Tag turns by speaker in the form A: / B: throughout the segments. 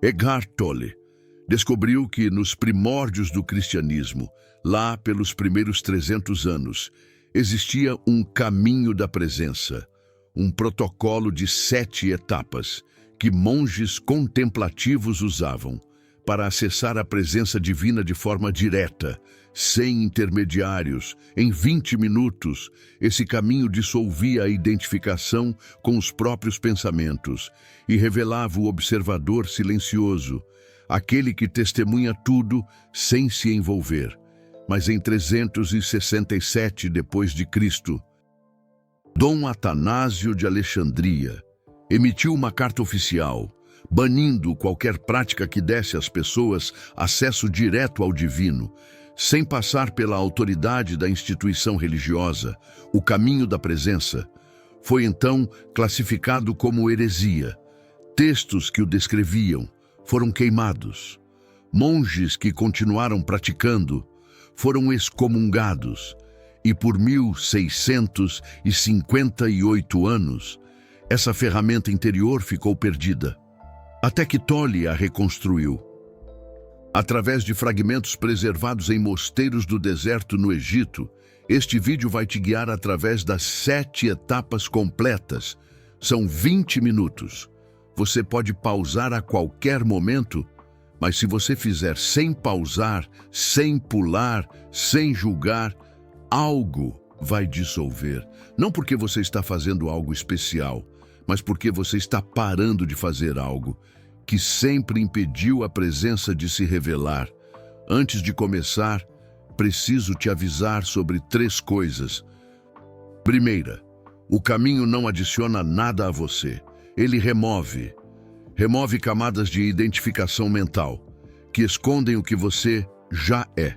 A: Eckhart Tolle descobriu que nos primórdios do cristianismo, lá pelos primeiros 300 anos, existia um caminho da presença, um protocolo de 7 etapas que monges contemplativos usavam para acessar a presença divina de forma direta, sem intermediários. Em 20 minutos, esse caminho dissolvia a identificação com os próprios pensamentos e revelava o observador silencioso, aquele que testemunha tudo sem se envolver. Mas em 367 d.C., Dom Atanásio de Alexandria emitiu uma carta oficial, banindo qualquer prática que desse às pessoas acesso direto ao divino, sem passar pela autoridade da instituição religiosa. O caminho da presença foi então classificado como heresia. Textos que o descreviam foram queimados. Monges que continuaram praticando foram excomungados, e por 1658 anos, essa ferramenta interior ficou perdida, até que Tolle a reconstruiu. Através de fragmentos preservados em mosteiros do deserto no Egito, este vídeo vai te guiar através das 7 etapas completas. São 20 minutos. Você pode pausar a qualquer momento, mas se você fizer sem pausar, sem pular, sem julgar, algo vai dissolver. Não porque você está fazendo algo especial, mas porque você está parando de fazer algo que sempre impediu a presença de se revelar. Antes de começar, preciso te avisar sobre 3 coisas. Primeira, o caminho não adiciona nada a você. Ele remove camadas de identificação mental, que escondem o que você já é.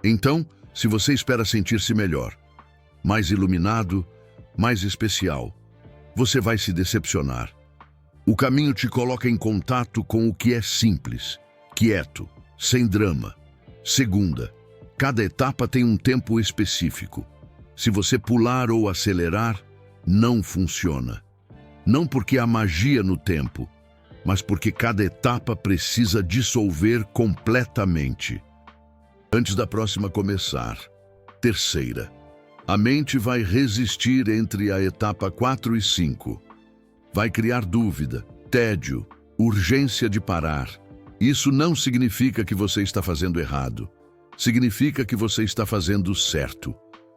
A: Então, se você espera sentir-se melhor, mais iluminado, mais especial, você vai se decepcionar. O caminho te coloca em contato com o que é simples, quieto, sem drama. Segunda, cada etapa tem um tempo específico. Se você pular ou acelerar, não funciona. Não porque há magia no tempo, mas porque cada etapa precisa dissolver completamente. Antes da próxima começar. Terceira, a mente vai resistir entre a etapa 4 e 5. Vai criar dúvida, tédio, urgência de parar. Isso não significa que você está fazendo errado. Significa que você está fazendo certo.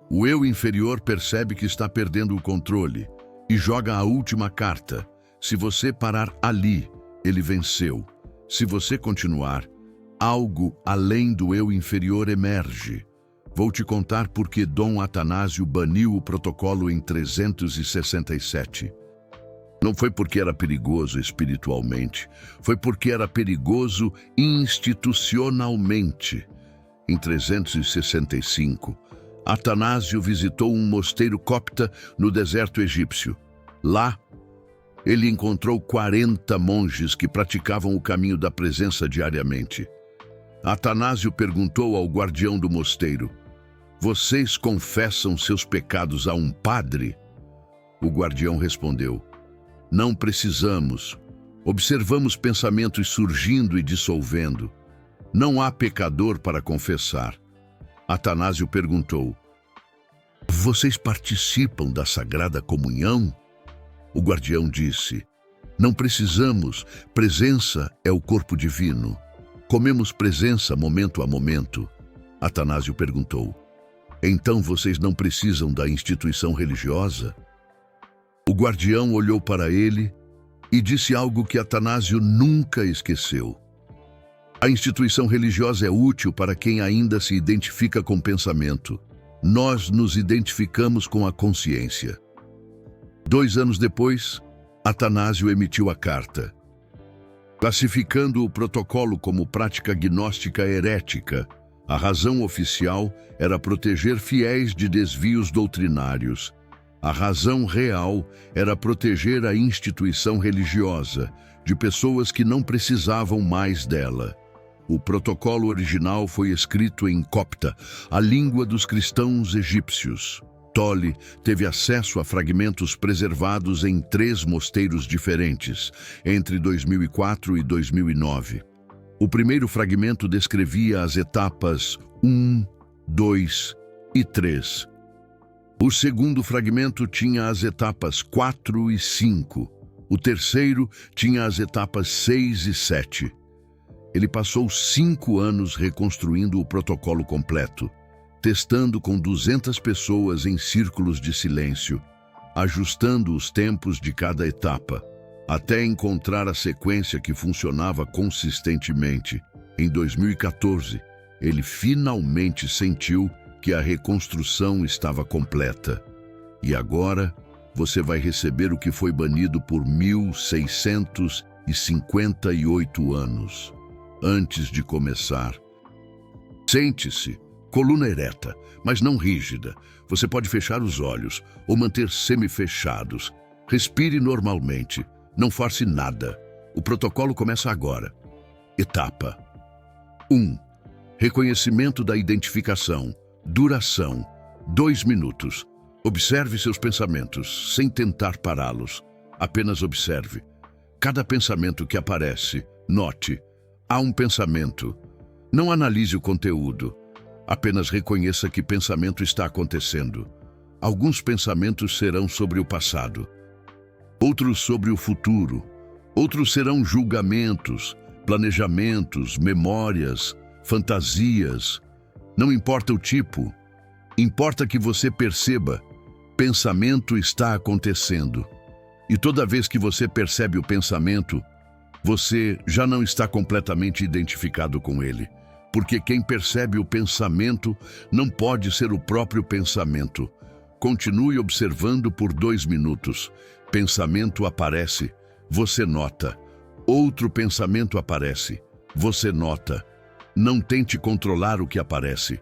A: O eu inferior percebe que está perdendo o controle e joga a última carta. Se você parar ali, ele venceu. Se você continuar, algo além do eu inferior emerge. Vou te contar por que Dom Atanásio baniu o protocolo em 367. Não foi porque era perigoso espiritualmente, foi porque era perigoso institucionalmente. Em 365, Atanásio visitou um mosteiro copta no deserto egípcio. Lá, ele encontrou 40 monges que praticavam o caminho da presença diariamente. Atanásio perguntou ao guardião do mosteiro: "Vocês confessam seus pecados a um padre?" O guardião respondeu: "Não precisamos. Observamos pensamentos surgindo e dissolvendo. Não há pecador para confessar." Atanásio perguntou: "Vocês participam da Sagrada Comunhão?" O guardião disse: "Não precisamos. Presença é o corpo divino. Comemos presença momento a momento." Atanásio perguntou: "Então vocês não precisam da instituição religiosa?" O guardião olhou para ele e disse algo que Atanásio nunca esqueceu: "A instituição religiosa é útil para quem ainda se identifica com o pensamento. Nós nos identificamos com a consciência." 2 anos depois, Atanásio emitiu a carta, classificando o protocolo como prática gnóstica herética. A razão oficial era proteger fiéis de desvios doutrinários. A razão real era proteger a instituição religiosa de pessoas que não precisavam mais dela. O protocolo original foi escrito em copta, a língua dos cristãos egípcios. Tolle teve acesso a fragmentos preservados em 3 mosteiros diferentes, entre 2004 e 2009. O primeiro fragmento descrevia as etapas 1, 2 e 3. O segundo fragmento tinha as etapas 4 e 5. O terceiro tinha as etapas 6 e 7. Ele passou 5 anos reconstruindo o protocolo completo, testando com 200 pessoas em círculos de silêncio, ajustando os tempos de cada etapa, até encontrar a sequência que funcionava consistentemente. Em 2014, ele finalmente sentiu que a reconstrução estava completa. E agora, você vai receber o que foi banido por 1658 anos. Antes de começar, sente-se, coluna ereta, mas não rígida. Você pode fechar os olhos ou manter semi-fechados. Respire normalmente. Não force nada. O protocolo começa agora. Etapa 1. Reconhecimento da identificação. Duração: 2 minutos. Observe seus pensamentos, sem tentar pará-los. Apenas observe. Cada pensamento que aparece, note. Há um pensamento. Não analise o conteúdo. Apenas reconheça que pensamento está acontecendo. Alguns pensamentos serão sobre o passado, outros sobre o futuro, outros serão julgamentos, planejamentos, memórias, fantasias. Não importa o tipo, importa que você perceba, pensamento está acontecendo. E toda vez que você percebe o pensamento, você já não está completamente identificado com ele. Porque quem percebe o pensamento não pode ser o próprio pensamento. Continue observando por 2 minutos. Pensamento aparece, você nota. Outro pensamento aparece, você nota. Não tente controlar o que aparece.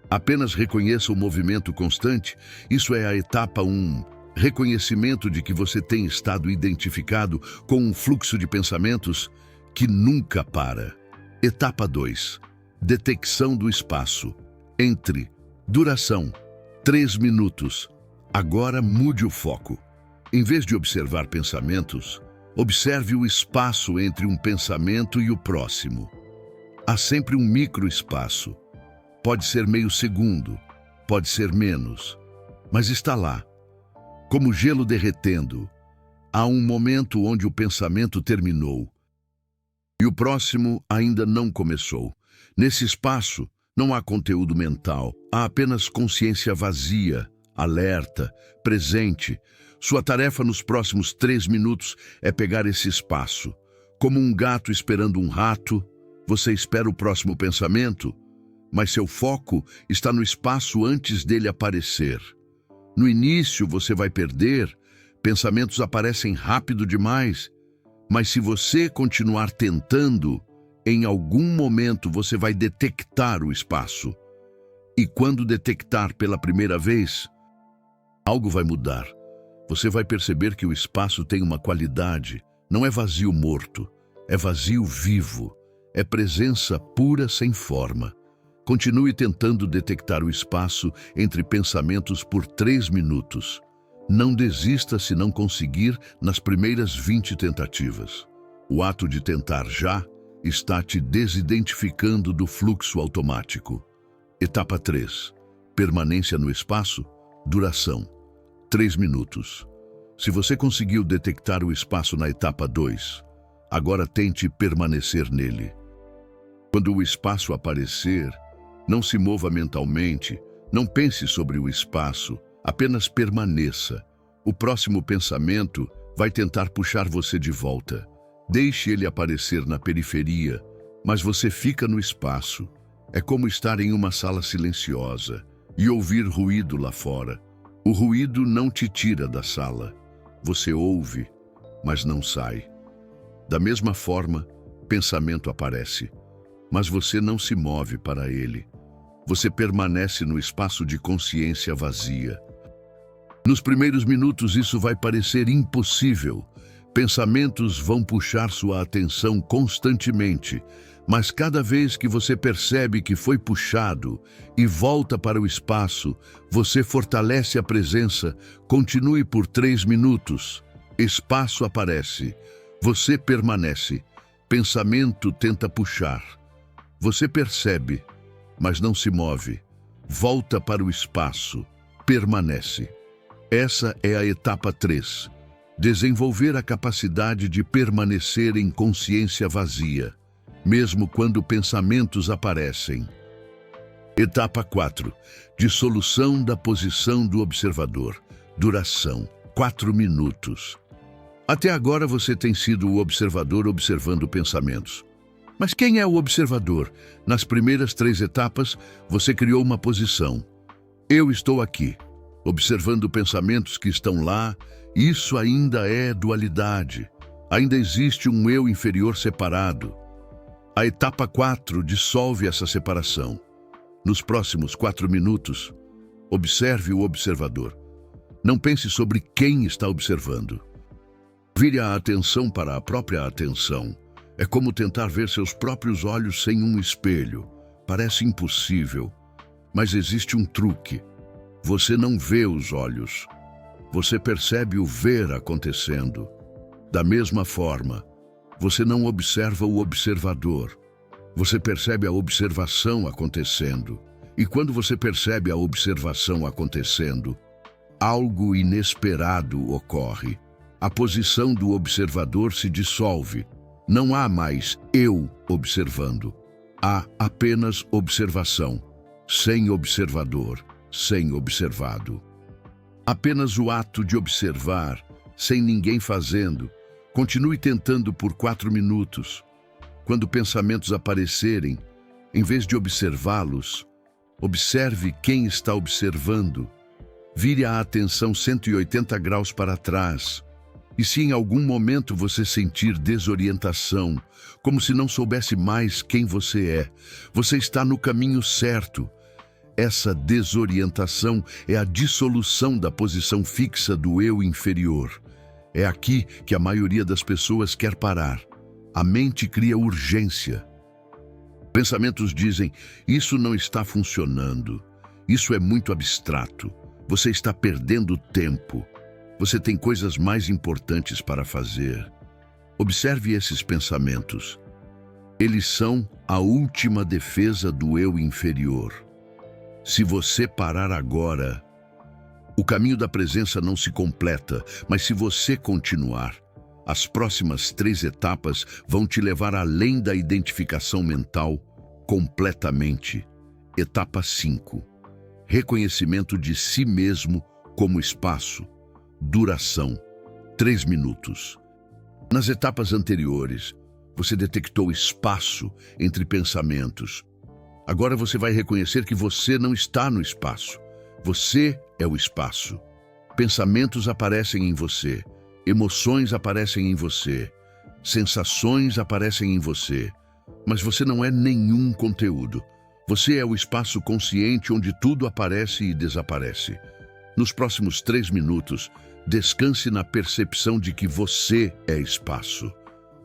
A: Apenas reconheça o movimento constante. Isso é a etapa 1. Reconhecimento de que você tem estado identificado com um fluxo de pensamentos que nunca para. Etapa 2. Detecção do espaço. Entre. Duração: 3 minutos. Agora mude o foco. Em vez de observar pensamentos, observe o espaço entre um pensamento e o próximo. Há sempre um microespaço. Pode ser meio segundo, pode ser menos, mas está lá, como gelo derretendo. Há um momento onde o pensamento terminou e o próximo ainda não começou. Nesse espaço, não há conteúdo mental, há apenas consciência vazia, alerta, presente. Sua tarefa nos próximos 3 minutos é pegar esse espaço. Como um gato esperando um rato, você espera o próximo pensamento, mas seu foco está no espaço antes dele aparecer. No início você vai perder, pensamentos aparecem rápido demais, mas se você continuar tentando, em algum momento você vai detectar o espaço. E quando detectar pela primeira vez, algo vai mudar. Você vai perceber que o espaço tem uma qualidade. Não é vazio morto, é vazio vivo. É presença pura sem forma. Continue tentando detectar o espaço entre pensamentos por 3 minutos. Não desista se não conseguir nas primeiras 20 tentativas. O ato de tentar já está te desidentificando do fluxo automático. Etapa 3. Permanência no espaço. Duração: 3 minutos. Se você conseguiu detectar o espaço na etapa 2, agora tente permanecer nele. Quando o espaço aparecer, não se mova mentalmente, não pense sobre o espaço, apenas permaneça. O próximo pensamento vai tentar puxar você de volta. Deixe ele aparecer na periferia, mas você fica no espaço. É como estar em uma sala silenciosa e ouvir ruído lá fora. O ruído não te tira da sala. Você ouve, mas não sai. Da mesma forma, pensamento aparece, mas você não se move para ele. Você permanece no espaço de consciência vazia. Nos primeiros minutos isso vai parecer impossível. Pensamentos vão puxar sua atenção constantemente, mas cada vez que você percebe que foi puxado e volta para o espaço, você fortalece a presença. Continue por 3 minutos. Espaço aparece. Você permanece. Pensamento tenta puxar. Você percebe, mas não se move. Volta para o espaço. Permanece. Essa é a etapa 3. Desenvolver a capacidade de permanecer em consciência vazia, mesmo quando pensamentos aparecem. Etapa 4. Dissolução da posição do observador. Duração: 4 minutos. Até agora você tem sido o observador observando pensamentos. Mas quem é o observador? Nas primeiras 3 etapas, você criou uma posição. Eu estou aqui, observando pensamentos que estão lá. Isso ainda é dualidade. Ainda existe um eu inferior separado. A etapa 4 dissolve essa separação. Nos próximos 4 minutos, observe o observador. Não pense sobre quem está observando. Vire a atenção para a própria atenção. É como tentar ver seus próprios olhos sem um espelho. Parece impossível, mas existe um truque. Você não vê os olhos. Você percebe o ver acontecendo. Da mesma forma, você não observa o observador. Você percebe a observação acontecendo. E quando você percebe a observação acontecendo, algo inesperado ocorre. A posição do observador se dissolve. Não há mais eu observando. Há apenas observação, sem observador, sem observado. Apenas o ato de observar, sem ninguém fazendo. Continue tentando por 4 minutos. Quando pensamentos aparecerem, em vez de observá-los, observe quem está observando. Vire a atenção 180 graus para trás. E se em algum momento você sentir desorientação, como se não soubesse mais quem você é, você está no caminho certo. Essa desorientação é a dissolução da posição fixa do eu inferior. É aqui que a maioria das pessoas quer parar. A mente cria urgência. Pensamentos dizem: isso não está funcionando. Isso é muito abstrato. Você está perdendo tempo. Você tem coisas mais importantes para fazer. Observe esses pensamentos. Eles são a última defesa do eu inferior. Se você parar agora, o caminho da presença não se completa, mas se você continuar, as próximas 3 etapas vão te levar além da identificação mental completamente. Etapa 5. Reconhecimento de si mesmo como espaço. Duração: 3 minutos. Nas etapas anteriores, você detectou espaço entre pensamentos. Agora você vai reconhecer que você não está no espaço. Você é o espaço. Pensamentos aparecem em você. Emoções aparecem em você. Sensações aparecem em você. Mas você não é nenhum conteúdo. Você é o espaço consciente onde tudo aparece e desaparece. Nos próximos 3 minutos, descanse na percepção de que você é espaço.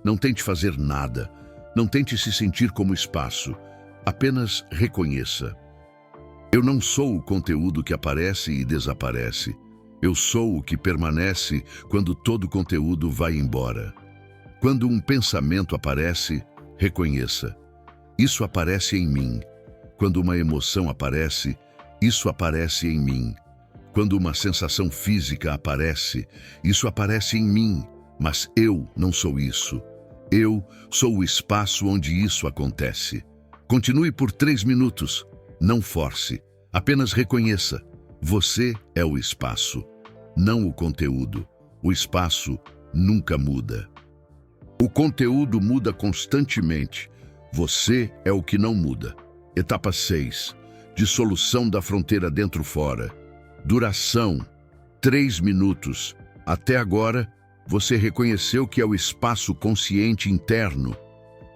A: Não tente fazer nada. Não tente se sentir como espaço. Apenas reconheça. Eu não sou o conteúdo que aparece e desaparece. Eu sou o que permanece quando todo conteúdo vai embora. Quando um pensamento aparece, reconheça. Isso aparece em mim. Quando uma emoção aparece, isso aparece em mim. Quando uma sensação física aparece, isso aparece em mim, mas eu não sou isso. Eu sou o espaço onde isso acontece. Continue por 3 minutos. Não force. Apenas reconheça. Você é o espaço, não o conteúdo. O espaço nunca muda. O conteúdo muda constantemente. Você é o que não muda. Etapa 6. Dissolução da fronteira dentro-fora. Duração: 3 minutos. Até agora, você reconheceu que é o espaço consciente interno.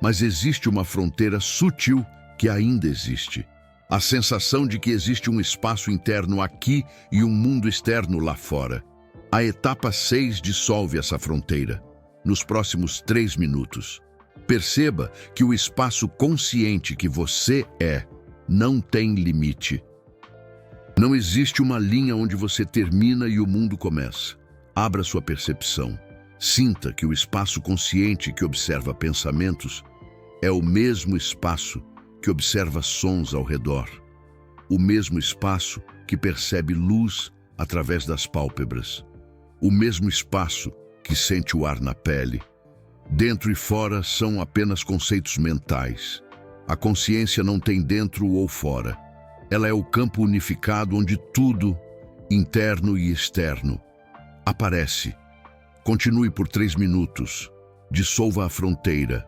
A: Mas existe uma fronteira sutil que ainda existe. A sensação de que existe um espaço interno aqui e um mundo externo lá fora. A etapa 6 dissolve essa fronteira. nos próximos 3 minutos. Perceba que o espaço consciente que você é não tem limite. Não existe uma linha onde você termina e o mundo começa. Abra sua percepção. Sinta que o espaço consciente que observa pensamentos é o mesmo espaço que observa sons ao redor. O mesmo espaço que percebe luz através das pálpebras. O mesmo espaço que sente o ar na pele. Dentro e fora são apenas conceitos mentais. A consciência não tem dentro ou fora. Ela é o campo unificado onde tudo, interno e externo, aparece. Continue por 3 minutos. Dissolva a fronteira.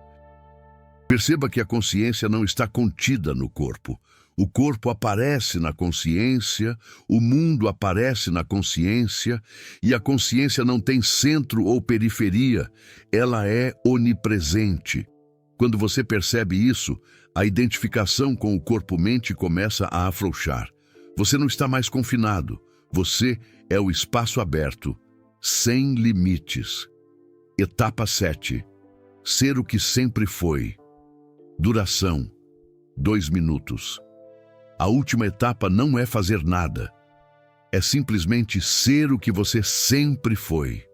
A: Perceba que a consciência não está contida no corpo. O corpo aparece na consciência, o mundo aparece na consciência, e a consciência não tem centro ou periferia, ela é onipresente. Quando você percebe isso, a identificação com o corpo-mente começa a afrouxar. Você não está mais confinado, você é o espaço aberto, sem limites. Etapa 7. Ser o que sempre foi. Duração: 2 minutos. A última etapa não é fazer nada. É simplesmente ser o que você sempre foi.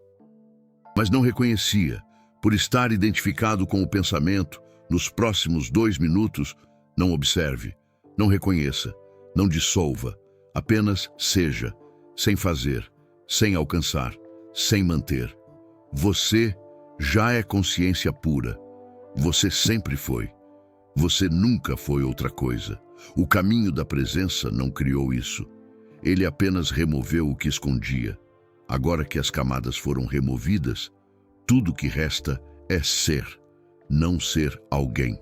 A: Mas não reconhecia, por estar identificado com o pensamento. Nos próximos 2 minutos, não observe, não reconheça, não dissolva. Apenas seja, sem fazer, sem alcançar, sem manter. Você já é consciência pura. Você sempre foi. Você nunca foi outra coisa. O caminho da presença não criou isso. Ele apenas removeu o que escondia. Agora que as camadas foram removidas, tudo que resta é ser. Não ser alguém.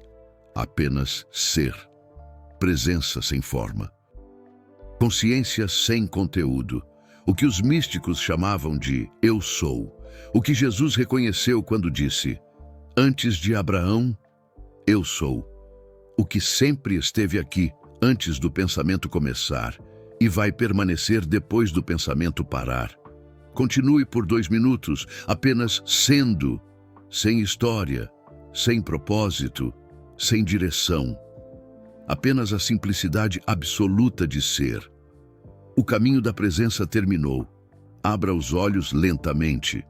A: Apenas ser. Presença sem forma. Consciência sem conteúdo. O que os místicos chamavam de eu sou. O que Jesus reconheceu quando disse: antes de Abraão, eu sou. O que sempre esteve aqui, antes do pensamento começar, e vai permanecer depois do pensamento parar. Continue por 2 minutos, apenas sendo, sem história, sem propósito, sem direção. Apenas a simplicidade absoluta de ser. O caminho da presença terminou. Abra os olhos lentamente.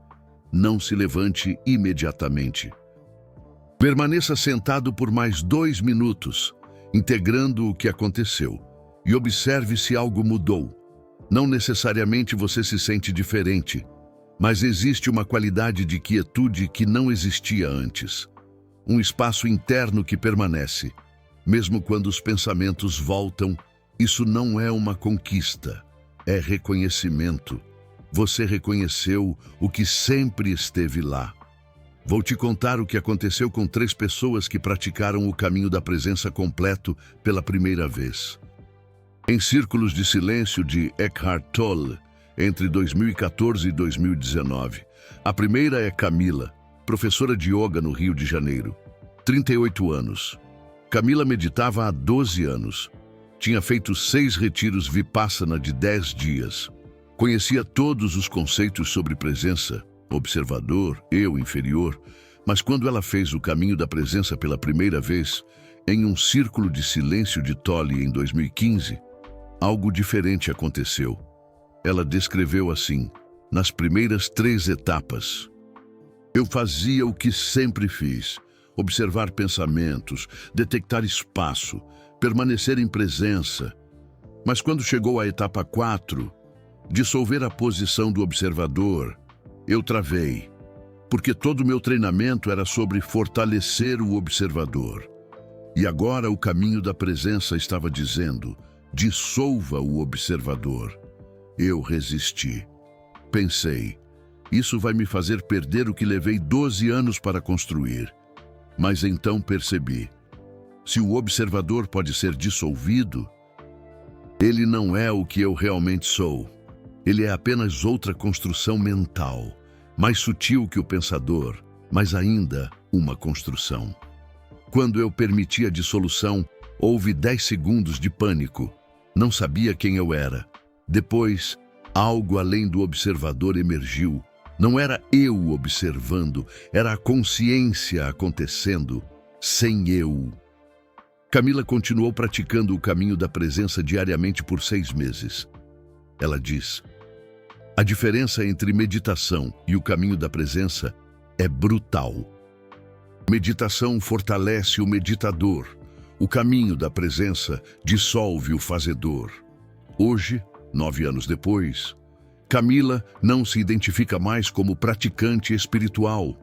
A: Não se levante imediatamente. Permaneça sentado por mais 2 minutos, integrando o que aconteceu, e observe se algo mudou. Não necessariamente você se sente diferente, mas existe uma qualidade de quietude que não existia antes. Um espaço interno que permanece. Mesmo quando os pensamentos voltam, isso não é uma conquista, é reconhecimento. Você reconheceu o que sempre esteve lá. Vou te contar o que aconteceu com 3 pessoas que praticaram o caminho da presença completo pela primeira vez. Em círculos de silêncio de Eckhart Tolle, entre 2014 e 2019. A primeira é Camila, professora de yoga no Rio de Janeiro. 38 anos. Camila meditava há 12 anos. Tinha feito 6 retiros Vipassana de 10 dias. Conhecia todos os conceitos sobre presença, observador, eu inferior, mas quando ela fez o caminho da presença pela primeira vez, em um círculo de silêncio de Tolle em 2015, algo diferente aconteceu. Ela descreveu assim: nas primeiras 3 etapas, eu fazia o que sempre fiz, observar pensamentos, detectar espaço, permanecer em presença. Mas quando chegou à etapa 4, dissolver a posição do observador, eu travei, porque todo o meu treinamento era sobre fortalecer o observador. E agora o caminho da presença estava dizendo: dissolva o observador. Eu resisti. Pensei, isso vai me fazer perder o que levei 12 anos para construir. Mas então percebi, se o observador pode ser dissolvido, ele não é o que eu realmente sou. Ele é apenas outra construção mental, mais sutil que o pensador, mas ainda uma construção. Quando eu permiti a dissolução, houve 10 segundos de pânico. Não sabia quem eu era. Depois, algo além do observador emergiu, Não era eu observando, era a consciência acontecendo, sem eu. Camila continuou praticando o caminho da presença diariamente por 6 meses. Ela diz: a diferença entre meditação e o caminho da presença é brutal. Meditação fortalece o meditador. O caminho da presença dissolve o fazedor. Hoje, 9 anos depois, Camila não se identifica mais como praticante espiritual.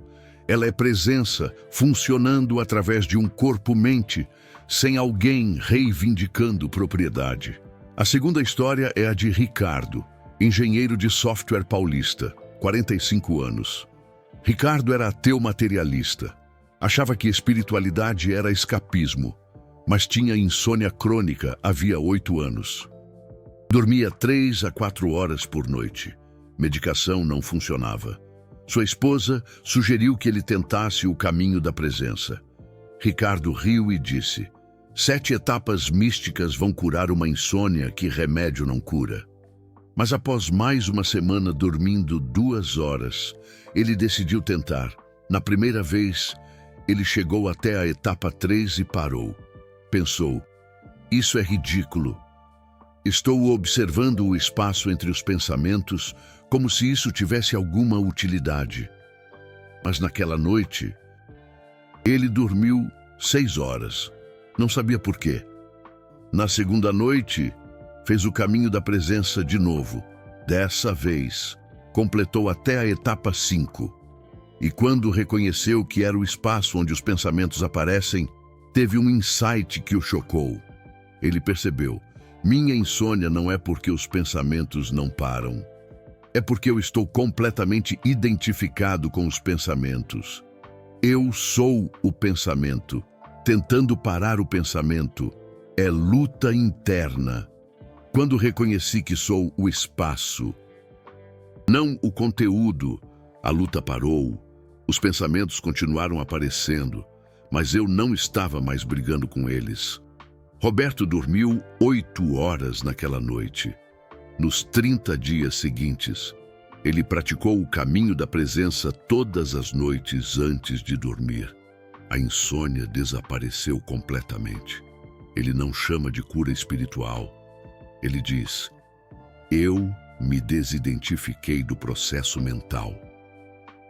A: Ela é presença funcionando através de um corpo-mente, sem alguém reivindicando propriedade. A segunda história é a de Ricardo, engenheiro de software paulista, 45 anos. Ricardo era ateu materialista. Achava que espiritualidade era escapismo, mas tinha insônia crônica havia 8 anos. Dormia 3 a 4 horas por noite. Medicação não funcionava. Sua esposa sugeriu que ele tentasse o caminho da presença. Ricardo riu e disse: 7 etapas místicas vão curar uma insônia que remédio não cura. Mas após mais uma semana dormindo 2 horas, ele decidiu tentar. Na primeira vez, ele chegou até a etapa 3 e parou. Pensou: isso é ridículo. Estou observando o espaço entre os pensamentos como se isso tivesse alguma utilidade. Mas naquela noite, ele dormiu 6 horas. Não sabia por quê. Na segunda noite, fez o caminho da presença de novo. Dessa vez, completou até a etapa 5. E quando reconheceu que era o espaço onde os pensamentos aparecem, teve um insight que o chocou. Ele percebeu: minha insônia não é porque os pensamentos não param. É porque eu estou completamente identificado com os pensamentos. Eu sou o pensamento. Tentando parar o pensamento é luta interna. Quando reconheci que sou o espaço, não o conteúdo, a luta parou. Os pensamentos continuaram aparecendo, mas eu não estava mais brigando com eles. Roberto dormiu 8 horas naquela noite. Nos 30 dias seguintes, ele praticou o caminho da presença todas as noites antes de dormir. A insônia desapareceu completamente. Ele não chama de cura espiritual. Ele diz: eu me desidentifiquei do processo mental.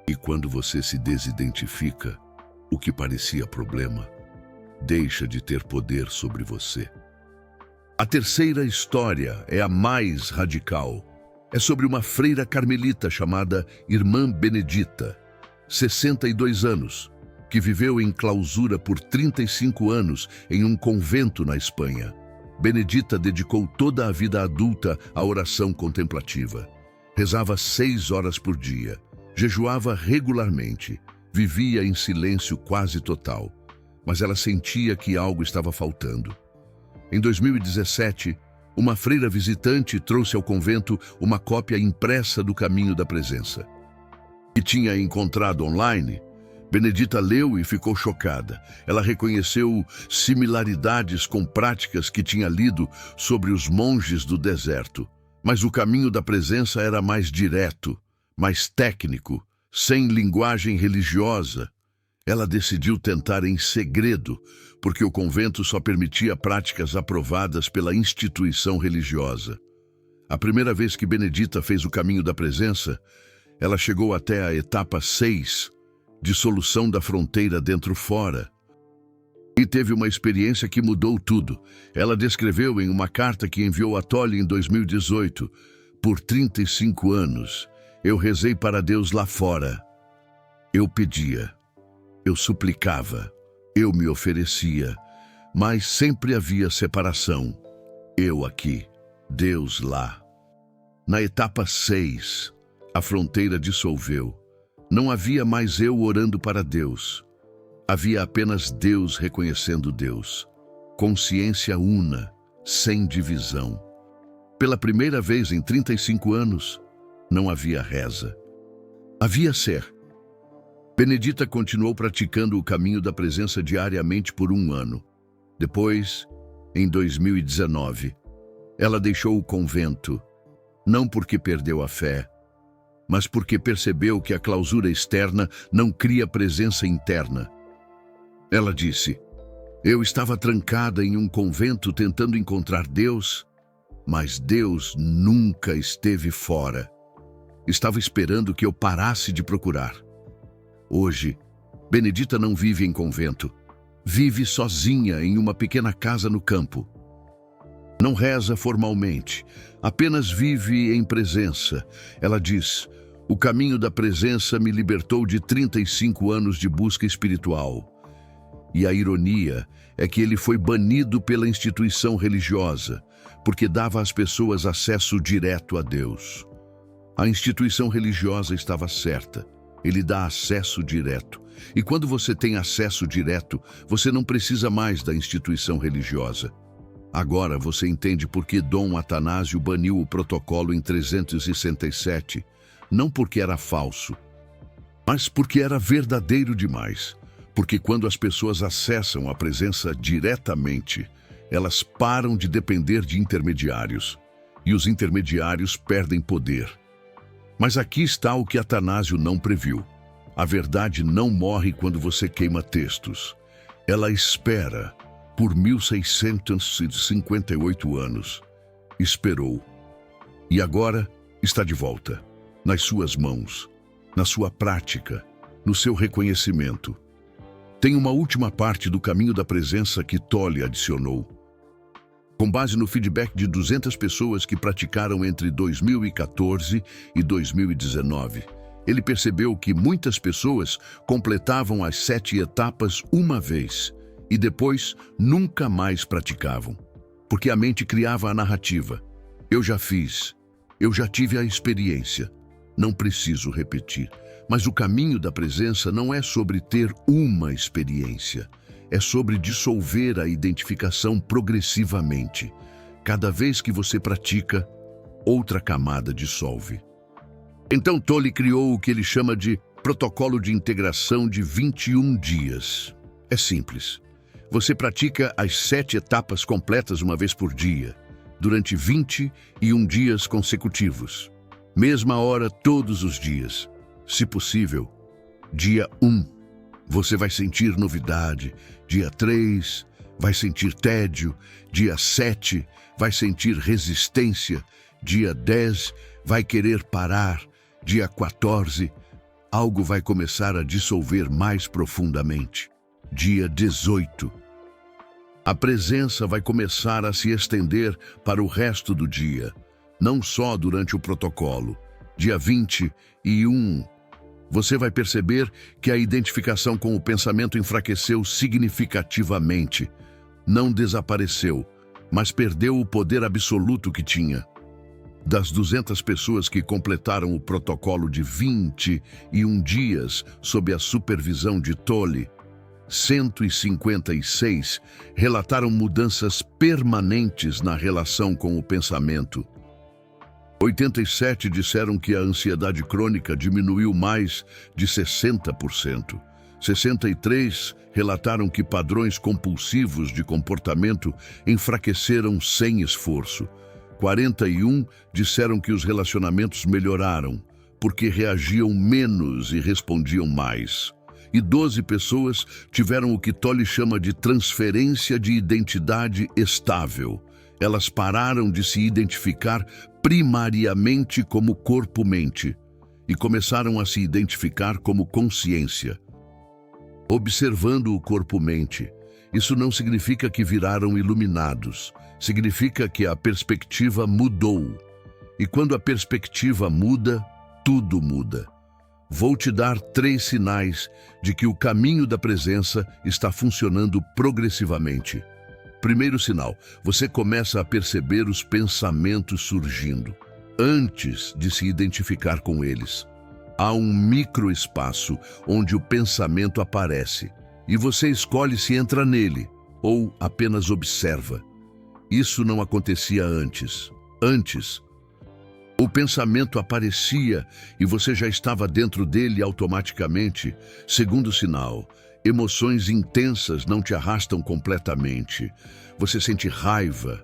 A: E quando você se desidentifica, o que parecia problema deixa de ter poder sobre você. A terceira história é a mais radical. É sobre uma freira carmelita chamada Irmã Benedita, 62 anos, que viveu em clausura por 35 anos em um convento na Espanha. Benedita dedicou toda a vida adulta à oração contemplativa. Rezava 6 horas por dia, jejuava regularmente, vivia em silêncio quase total. Mas ela sentia que algo estava faltando. Em 2017, uma freira visitante trouxe ao convento uma cópia impressa do Caminho da Presença. Que tinha encontrado online, Benedita leu e ficou chocada. Ela reconheceu similaridades com práticas que tinha lido sobre os monges do deserto. Mas o Caminho da Presença era mais direto, mais técnico, sem linguagem religiosa. Ela decidiu tentar em segredo, porque o convento só permitia práticas aprovadas pela instituição religiosa. A primeira vez que Benedita fez o Caminho da Presença, ela chegou até a etapa 6, dissolução da fronteira dentro-fora. E teve uma experiência que mudou tudo. Ela descreveu em uma carta que enviou a Tolle em 2018. Por 35 anos, eu rezei para Deus lá fora. Eu pedia. Eu suplicava, eu me oferecia, mas sempre havia separação. Eu aqui, Deus lá. Na etapa 6, a fronteira dissolveu. Não havia mais eu orando para Deus. Havia apenas Deus reconhecendo Deus. Consciência una, sem divisão. Pela primeira vez em 35 anos, não havia reza. Havia ser. Benedita continuou praticando o Caminho da Presença diariamente por 1 ano. Depois, em 2019, ela deixou o convento, não porque perdeu a fé, mas porque percebeu que a clausura externa não cria presença interna. Ela disse: eu estava trancada em um convento tentando encontrar Deus, mas Deus nunca esteve fora. Estava esperando que eu parasse de procurar. Hoje, Benedita não vive em convento. Vive sozinha em uma pequena casa no campo. Não reza formalmente, apenas vive em presença. Ela diz: o caminho da presença me libertou de 35 anos de busca espiritual. E a ironia é que ele foi banido pela instituição religiosa, porque dava às pessoas acesso direto a Deus. A instituição religiosa estava certa. Ele dá acesso direto. E quando você tem acesso direto, você não precisa mais da instituição religiosa. Agora você entende por que Dom Atanásio baniu o protocolo em 367, não porque era falso, mas porque era verdadeiro demais. Porque quando as pessoas acessam a presença diretamente, elas param de depender de intermediários, e os intermediários perdem poder. Mas aqui está o que Atanásio não previu. A verdade não morre quando você queima textos. Ela espera por 1658 anos. Esperou. E agora está de volta, nas suas mãos, na sua prática, no seu reconhecimento. Tem uma última parte do caminho da presença que Tolle adicionou. Com base no feedback de 200 pessoas que praticaram entre 2014 e 2019, ele percebeu que muitas pessoas completavam as 7 etapas uma vez e depois nunca mais praticavam, porque a mente criava a narrativa. Eu já fiz, eu já tive a experiência, não preciso repetir. Mas o caminho da presença não é sobre ter uma experiência, é sobre dissolver a identificação progressivamente. Cada vez que você pratica, outra camada dissolve. Então Tolle criou o que ele chama de protocolo de integração de 21 dias. É simples. Você pratica as 7 etapas completas uma vez por dia, durante 21 dias consecutivos. Mesma hora todos os dias. Se possível, dia 1, você vai sentir novidade. Dia 3, vai sentir tédio. Dia 7, vai sentir resistência. Dia 10, vai querer parar. Dia 14, algo vai começar a dissolver mais profundamente. Dia 18, a presença vai começar a se estender para o resto do dia, não só durante o protocolo. Dia 21, você vai perceber que a identificação com o pensamento enfraqueceu significativamente. Não desapareceu, mas perdeu o poder absoluto que tinha. Das 200 pessoas que completaram o protocolo de 21 dias sob a supervisão de Tolle, 156 relataram mudanças permanentes na relação com o pensamento. 87 disseram que a ansiedade crônica diminuiu mais de 60%. 63 relataram que padrões compulsivos de comportamento enfraqueceram sem esforço. 41 disseram que os relacionamentos melhoraram, porque reagiam menos e respondiam mais. E 12 pessoas tiveram o que Tolle chama de transferência de identidade estável. Elas pararam de se identificar primariamente como corpo-mente e começaram a se identificar como consciência. Observando o corpo-mente, isso não significa que viraram iluminados, significa que a perspectiva mudou. E quando a perspectiva muda, tudo muda. Vou te dar 3 sinais de que o caminho da presença está funcionando progressivamente. Primeiro sinal, você começa a perceber os pensamentos surgindo, antes de se identificar com eles. Há um microespaço onde o pensamento aparece, e você escolhe se entra nele, ou apenas observa. Isso não acontecia antes. Antes, o pensamento aparecia e você já estava dentro dele automaticamente. Segundo sinal, emoções intensas não te arrastam completamente. Você sente raiva,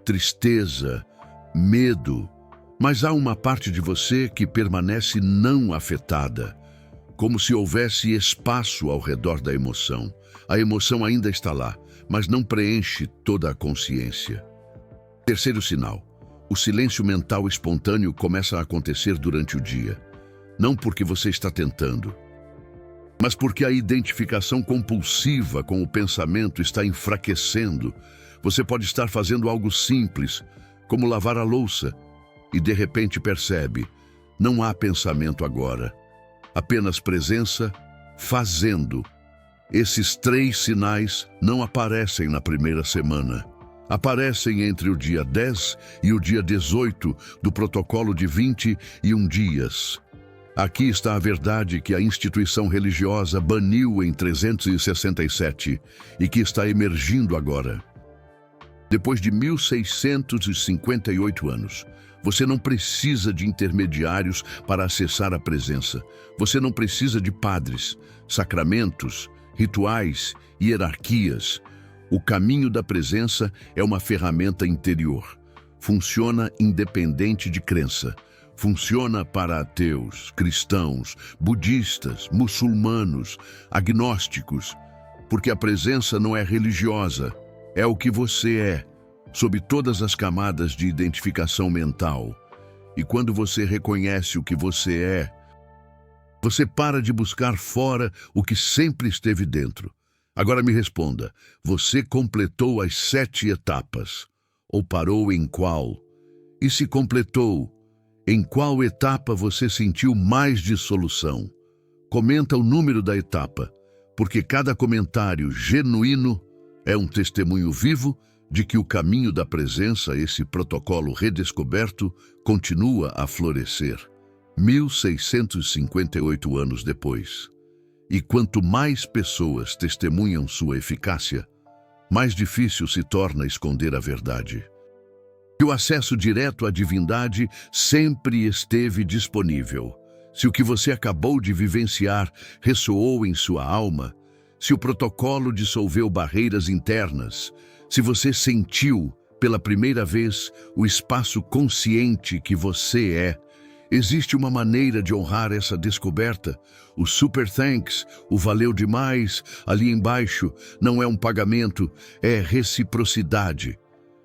A: tristeza, medo, Mas há uma parte de você que permanece não afetada, como se houvesse espaço ao redor da emoção. A emoção ainda está lá, mas não preenche toda a consciência. Terceiro sinal: o silêncio mental espontâneo começa a acontecer durante o dia. Não porque você está tentando, mas porque a identificação compulsiva com o pensamento está enfraquecendo. Você pode estar fazendo algo simples, como lavar a louça, e de repente percebe: não há pensamento agora, apenas presença fazendo. Esses 3 sinais não aparecem na primeira semana. Aparecem entre o dia 10 e o dia 18 do protocolo de 21 dias. Aqui está a verdade que a instituição religiosa baniu em 367 e que está emergindo agora. Depois de 1658 anos, você não precisa de intermediários para acessar a presença. Você não precisa de padres, sacramentos, rituais, hierarquias. O caminho da presença é uma ferramenta interior. Funciona independente de crença. Funciona para ateus, cristãos, budistas, muçulmanos, agnósticos, porque a presença não é religiosa, é o que você é, sob todas as camadas de identificação mental. E quando você reconhece o que você é, você para de buscar fora o que sempre esteve dentro. Agora me responda, você completou as 7 etapas, ou parou em qual? E se completou, em qual etapa você sentiu mais dissolução? Comenta o número da etapa, porque cada comentário genuíno é um testemunho vivo de que o caminho da presença, esse protocolo redescoberto, continua a florescer. 1658 anos depois. E quanto mais pessoas testemunham sua eficácia, mais difícil se torna esconder a verdade. Que o acesso direto à divindade sempre esteve disponível. Se o que você acabou de vivenciar ressoou em sua alma, se o protocolo dissolveu barreiras internas, se você sentiu pela primeira vez o espaço consciente que você é, existe uma maneira de honrar essa descoberta. O super thanks, o valeu demais, ali embaixo, não é um pagamento, é reciprocidade.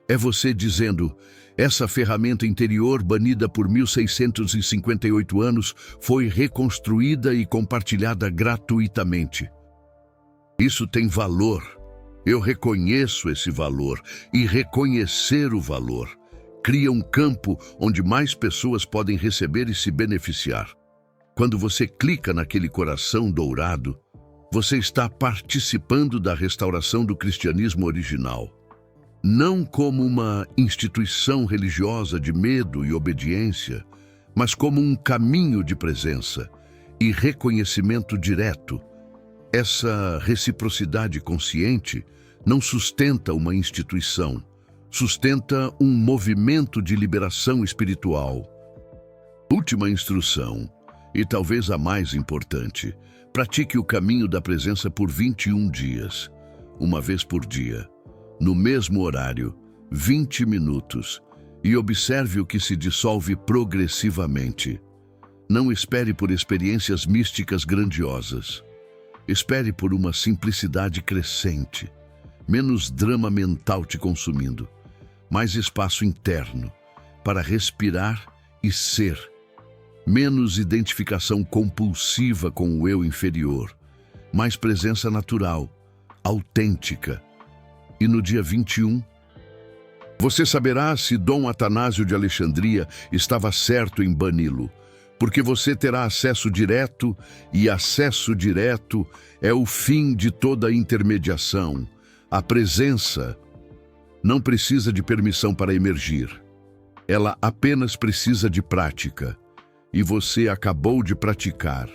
A: É você dizendo: essa ferramenta interior banida por 1658 anos foi reconstruída e compartilhada gratuitamente. Isso tem valor. Eu reconheço esse valor, e reconhecer o valor cria um campo onde mais pessoas podem receber e se beneficiar. Quando você clica naquele coração dourado, você está participando da restauração do cristianismo original. Não como uma instituição religiosa de medo e obediência, mas como um caminho de presença e reconhecimento direto. Essa reciprocidade consciente não sustenta uma instituição, sustenta um movimento de liberação espiritual. Última instrução, e talvez a mais importante: pratique o caminho da presença por 21 dias, uma vez por dia, no mesmo horário, 20 minutos, e observe o que se dissolve progressivamente. Não espere por experiências místicas grandiosas. Espere por uma simplicidade crescente, menos drama mental te consumindo, mais espaço interno para respirar e ser, menos identificação compulsiva com o eu inferior, mais presença natural, autêntica. E no dia 21, você saberá se Dom Atanásio de Alexandria estava certo em bani-lo, porque você terá acesso direto, e acesso direto é o fim de toda intermediação. A presença não precisa de permissão para emergir. Ela apenas precisa de prática. E você acabou de praticar.